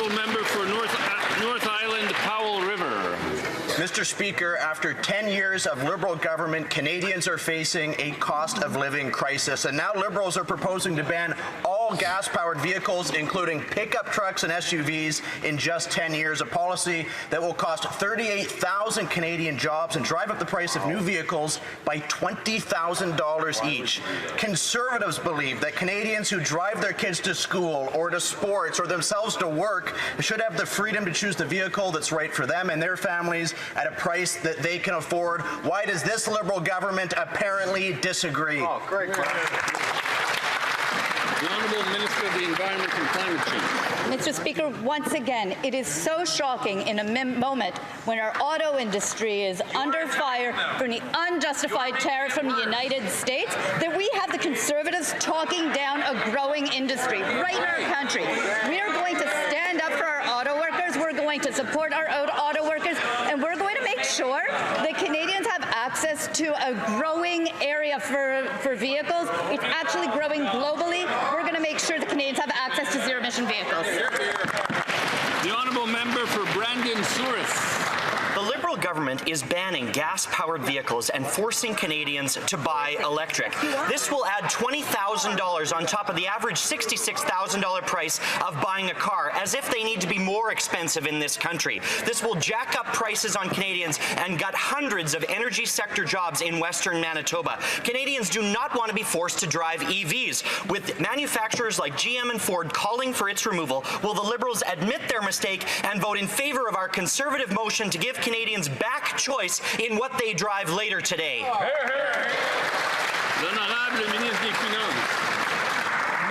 honourable member for North Island, Powell River. Mr. Speaker, after 10 years of Liberal government, Canadians are facing a cost of living crisis, and now Liberals are proposing to ban all gas-powered vehicles, including pickup trucks and SUVs, in just 10 years, a policy that will cost 38,000 Canadian jobs and drive up the price of new vehicles by $20,000 each. Conservatives believe that Canadians who drive their kids to school or to sports or themselves to work should have the freedom to choose the vehicle that's right for them and their families at a price that they can afford. Why does this Liberal government apparently disagree? Oh, great question. The Honourable Minister of the Environment and Climate Change. Mr. Speaker, once again, it is so shocking in a moment when our auto industry is under fire from the unjustified tariff from the United States that we have the Conservatives talking down a growing industry right in our country. We are going to stand up for our auto workers, we're going to support our auto workers, and we're going to make sure that Canadians have access to a growing area for vehicles. It's actually growing globally. We're going to make sure that Canadians have access to zero-emission vehicles. The honourable member for Brandon-Souris. The Liberal government is banning gas-powered vehicles and forcing Canadians to buy electric. This will add $20,000 on top of the average $66,000 price of buying a car, as if they need to be more expensive in this country. This will jack up prices on Canadians and gut hundreds of energy sector jobs in Western Manitoba. Canadians do not want to be forced to drive EVs. With manufacturers like GM and Ford calling for its removal, will the Liberals admit their mistake and vote in favour of our Conservative motion to give Canadians back choice in what they drive later today? L'honorable ministre des Finances.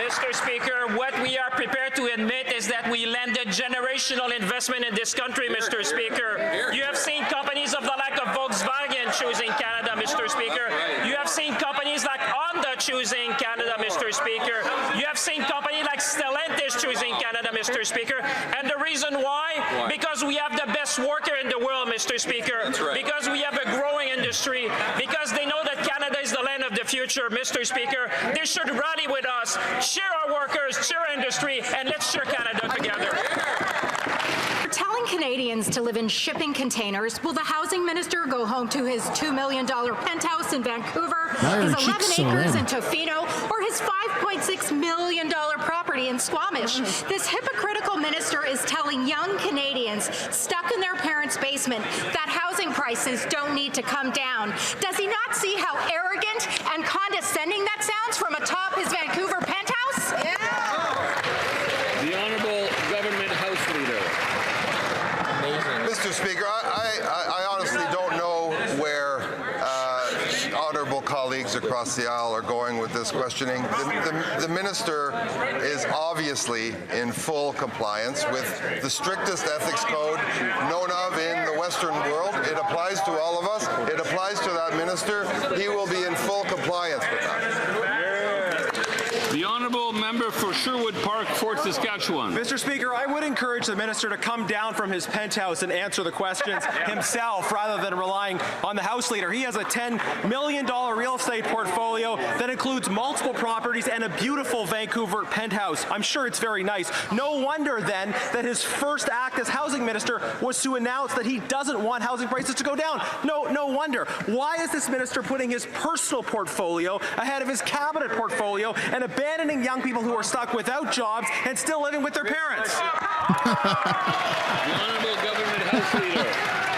Mr. Speaker, what we are prepared to admit is that we landed generational investment in this country, Mr. Speaker. You have seen companies of the like of Volkswagen choosing Canada, Mr. Speaker. You have seen companies like Honda choosing Canada, Mr. Speaker. You have seen companies like Stellantis choosing Canada, Mr. Speaker. And the reason why? Because we have the best worker in the world, Mr. Speaker. Because we have a growing industry. Because they know that Canada is the land of the future, Mr. Speaker. They should rally with us, cheer our workers, cheer our industry, and let's cheer Canada together. Telling Canadians to live in shipping containers, will the housing minister go home to his $2 million penthouse in Vancouver, his 11 acres in Tofino, or his $5.6 million property in Squamish? This hypocritical minister is telling young Canadians stuck in their parents' basement that housing prices don't need to come down. Does he not see how arrogant and condescending that sounds from atop his Vancouver penthouse? Yeah. The Honourable Government House Leader. Mr. Speaker, I honestly don't know where honourable colleagues across the aisle are going with this questioning. The minister is obviously in full compliance with the strictest ethics code known of in the Western world. It applies to all of us. It applies to that minister. He will be in full compliance with that. The Honourable Member for Sherwood Park, Fort Saskatchewan. Mr. Speaker, I would encourage the minister to come down from his penthouse and answer the questions himself rather than relying on the House Leader. He has a $10 million real estate portfolio that includes multiple properties and a beautiful Vancouver penthouse. I'm sure it's very nice. No wonder then that his first act as housing minister was to announce that he doesn't want housing prices to go down. No wonder. Why is this minister putting his personal portfolio ahead of his cabinet portfolio and abandoning young people who are stuck without jobs and still living with their parents? The Honourable Government House Leader.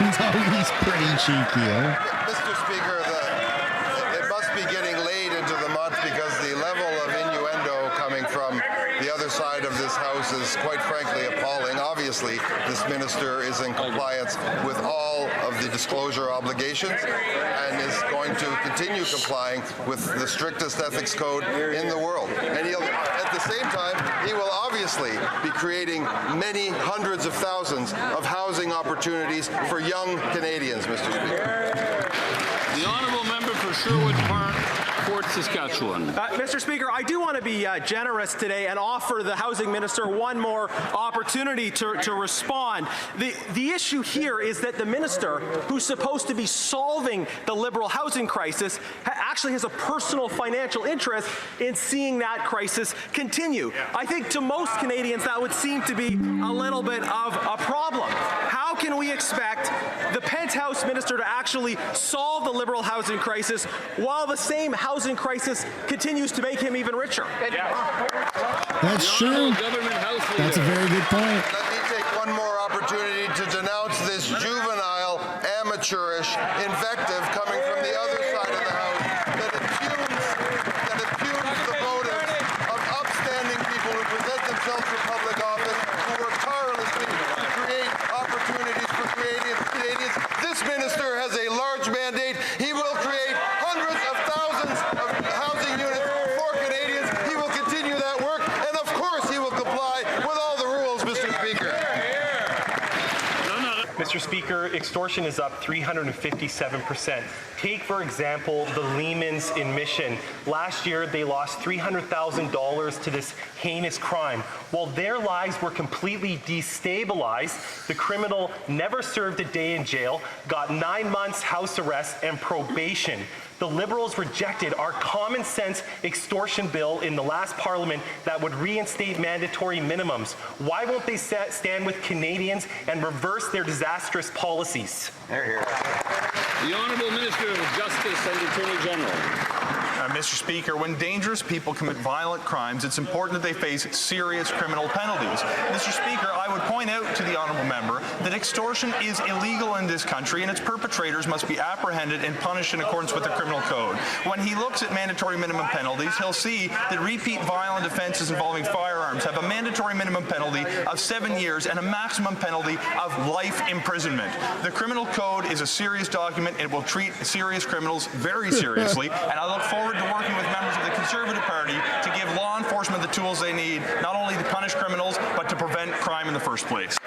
He's pretty cheeky, eh? Mr. Speaker, it must be getting late into the month because the level of innuendo coming from the other side of this House is quite frankly appalling. Obviously, this minister is in compliance with all of the disclosure obligations and is going to continue complying with the strictest ethics code in the world. And at the same time, he will obviously be creating many hundreds of thousands of housing opportunities for young Canadians, Mr. Speaker. The Honourable Member for Sherwood Park, Fort Saskatchewan. Mr. Speaker, I do want to be generous today and offer the housing minister one more opportunity to respond. The issue here is that the minister, who's supposed to be solving the Liberal housing crisis, actually has a personal financial interest in seeing that crisis continue. I think to most Canadians that would seem to be a little bit of a problem. How can we expect the penthouse minister to actually solve the Liberal housing crisis while the same housing crisis continues to make him even richer? That's true. That's a very good point. Let me take one more opportunity to denounce this juvenile, amateurish invective coming from the other side of the House that impugns the motives of upstanding people who present themselves for public office, who work tirelessly to create opportunities for Canadians. This minister has a large mandate. He will create hundreds of thousands of housing units for Canadians. He will continue that work, and of course he will comply with all the rules, Mr. Speaker. Mr. Speaker, extortion is up 357%. Take, for example, the Lehmans in Mission. Last year, they lost $300,000 to this heinous crime. While their lives were completely destabilized, the criminal never served a day in jail, got 9 months house arrest and probation. The Liberals rejected our common sense extortion bill in the last Parliament that would reinstate mandatory minimums. Why won't they stand with Canadians and reverse their disastrous policies? The Honourable Minister of Justice and Attorney General. Mr. Speaker, when dangerous people commit violent crimes, it's important that they face serious criminal penalties. Mr. Speaker, I would point out to the honourable member that extortion is illegal in this country and its perpetrators must be apprehended and punished in accordance with the criminal code. When he looks at mandatory minimum penalties, he'll see that repeat violent offences involving firearms have a mandatory minimum penalty of 7 years and a maximum penalty of life imprisonment. The criminal code is a serious document. It will treat serious criminals very seriously, and I look forward to working with members of the Conservative Party to give law enforcement the tools they need, not only to punish criminals, but to prevent crime in the first place.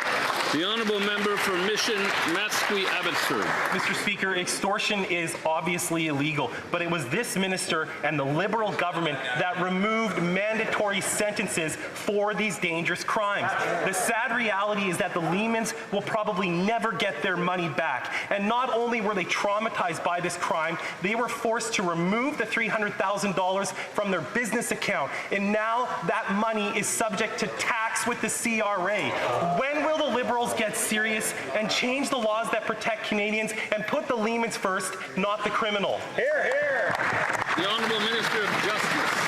The Honourable Member for Mission, Matsqui, Abbotsford. Mr. Speaker, extortion is obviously illegal, but it was this minister and the Liberal government that removed mandatory sentences for these dangerous crimes. The sad reality is that the Lehmans will probably never get their money back. And not only were they traumatized by this crime, they were forced to remove the $300,000 from their business account. And now that money is subject to tax with the CRA. When will the Liberals get serious and change the laws that protect Canadians and put the Lehmans first, not the criminal? Hear, hear. The Honourable Minister of Justice.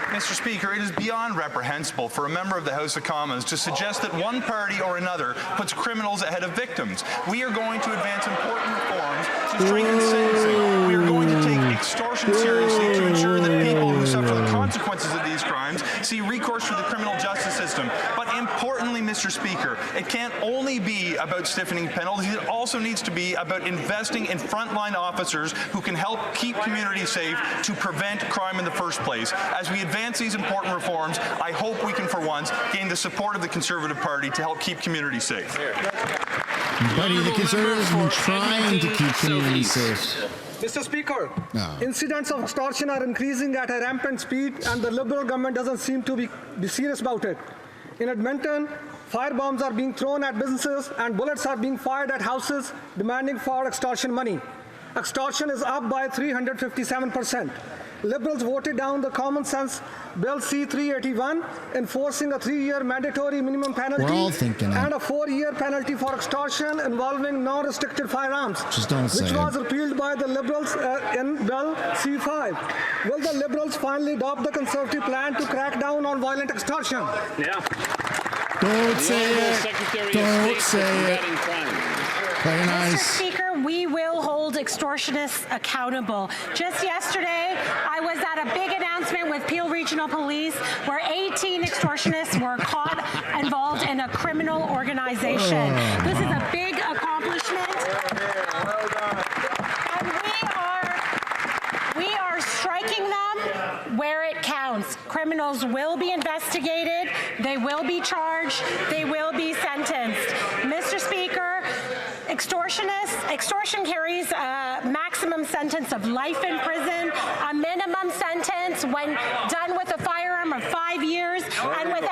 Mr. Speaker, it is beyond reprehensible for a member of the House of Commons to suggest that one party or another puts criminals ahead of victims. We are going to advance important reforms to strengthen sentencing. We are going to take extortion seriously to ensure that people who suffer the consequences of these crimes see recourse through the criminal justice system. But importantly, Mr. Speaker, it can't only be about stiffening penalties. It also needs to be about investing in frontline officers who can help keep communities safe to prevent crime in the first place. As we advance these important reforms, I hope we can, for once, gain the support of the Conservative Party to help keep communities safe. Buddy, the Conservatives have been trying to keep communities safe. Mr. Speaker, incidents of extortion are increasing at a rampant speed, and the Liberal government doesn't seem to be serious about it. In Edmonton, firebombs are being thrown at businesses, and bullets are being fired at houses demanding for extortion money. Extortion is up by 357%. Liberals voted down the common sense Bill C-381, enforcing a 3-year mandatory minimum penalty and a 4-year penalty for extortion involving non-restricted firearms, which was repealed by the Liberals in Bill C-5. Will the Liberals finally adopt the Conservative plan to crack down on violent extortion? Yeah. Don't say it. Don't say it. Very nice. Mr. Speaker, we will hold extortionists accountable. Just yesterday, I was at a big announcement with Peel Regional Police where 18 extortionists were caught involved in a criminal organization. This is a big accomplishment. And we are striking them where it counts. Criminals will be investigated, they will be charged, they will be sentenced. Mr. Speaker, extortion carries a maximum sentence of life in prison, a minimum sentence when done with a firearm of 5 years, and with